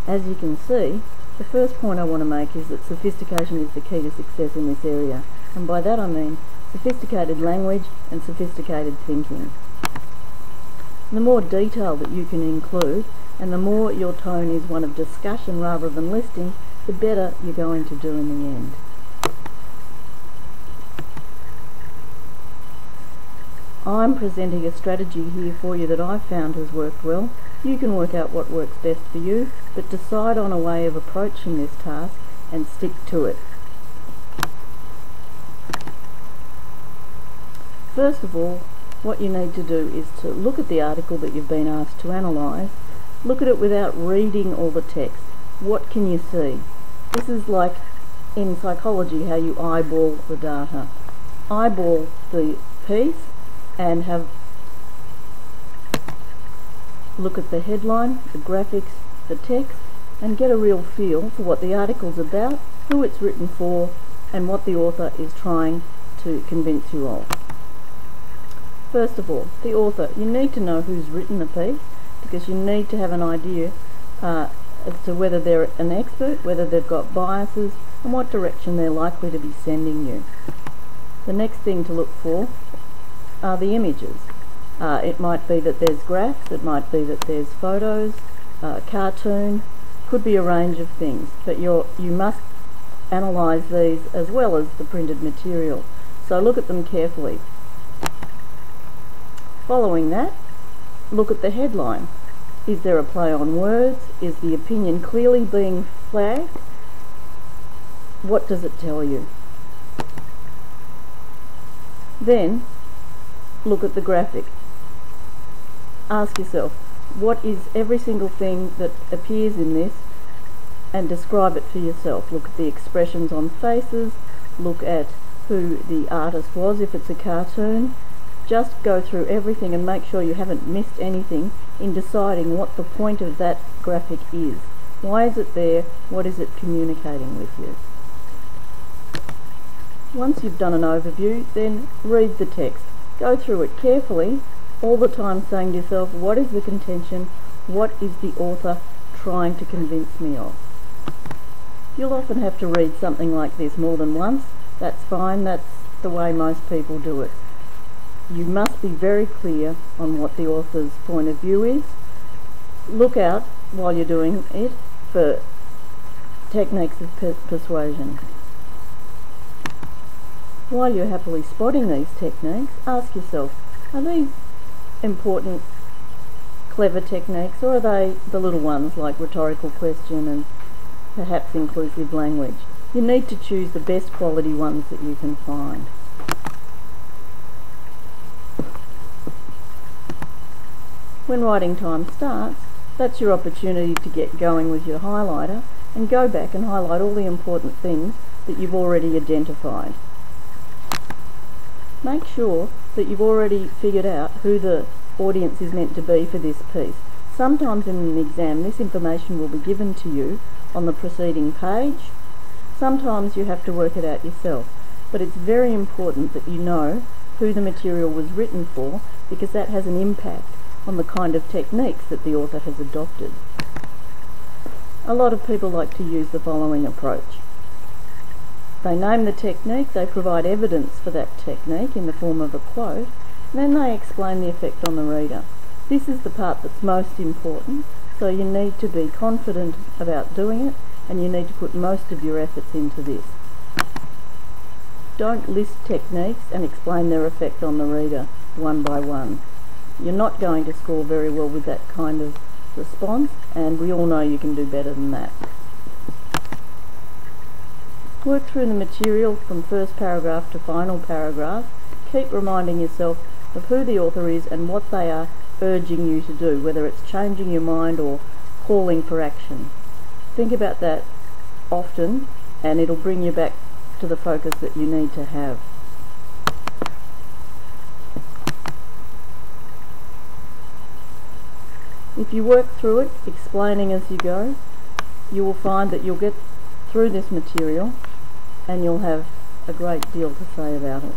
As you can see, the first point I want to make is that sophistication is the key to success in this area, and by that I mean sophisticated language and sophisticated thinking. The more detail that you can include, and the more your tone is one of discussion rather than listing, the better you're going to do in the end. I'm presenting a strategy here for you that I've found has worked well. You can work out what works best for you, but decide on a way of approaching this task and stick to it. First of all, what you need to do is to look at the article that you've been asked to analyse. Look at it without reading all the text. What can you see? This is like in psychology how you eyeball the data. Eyeball the piece and look at the headline, the graphics, the text, and get a real feel for what the article's about, who it's written for, and what the author is trying to convince you of. First of all, the author. You need to know who's written the piece, because you need to have an idea as to whether they're an expert, whether they've got biases, and what direction they're likely to be sending you. The next thing to look for are the images. It might be that there's graphs, it might be that there's photos, cartoon, could be a range of things, but you must analyse these as well as the printed material. So look at them carefully. Following that, look at the headline. Is there a play on words? Is the opinion clearly being flagged? What does it tell you? Then, look at the graphic. Ask yourself, what is every single thing that appears in this, and describe it for yourself. Look at the expressions on faces, look at who the artist was if it's a cartoon. Just go through everything and make sure you haven't missed anything in deciding what the point of that graphic is. Why is it there? What is it communicating with you? Once you've done an overview, then read the text. Go through it carefully, all the time saying to yourself, what is the contention? What is the author trying to convince me of? You'll often have to read something like this more than once. That's fine, that's the way most people do it. You must be very clear on what the author's point of view is. Look out, while you're doing it, for techniques of persuasion. While you're happily spotting these techniques, ask yourself, are these important, clever techniques, or are they the little ones like rhetorical question and perhaps inclusive language? You need to choose the best quality ones that you can find. When writing time starts, that's your opportunity to get going with your highlighter and go back and highlight all the important things that you've already identified. Make sure that you've already figured out who the audience is meant to be for this piece. Sometimes in an exam this information will be given to you on the preceding page. Sometimes you have to work it out yourself, but it's very important that you know who the material was written for, because that has an impact on the kind of techniques that the author has adopted. A lot of people like to use the following approach. They name the technique, they provide evidence for that technique in the form of a quote, and then they explain the effect on the reader. This is the part that's most important, so you need to be confident about doing it, and you need to put most of your efforts into this. Don't list techniques and explain their effect on the reader one by one. You're not going to score very well with that kind of response, and we all know you can do better than that. Work through the material from first paragraph to final paragraph. Keep reminding yourself of who the author is and what they are urging you to do, whether it's changing your mind or calling for action. Think about that often, and it'll bring you back to the focus that you need to have. If you work through it, explaining as you go, you will find that you'll get through this material and you'll have a great deal to say about it.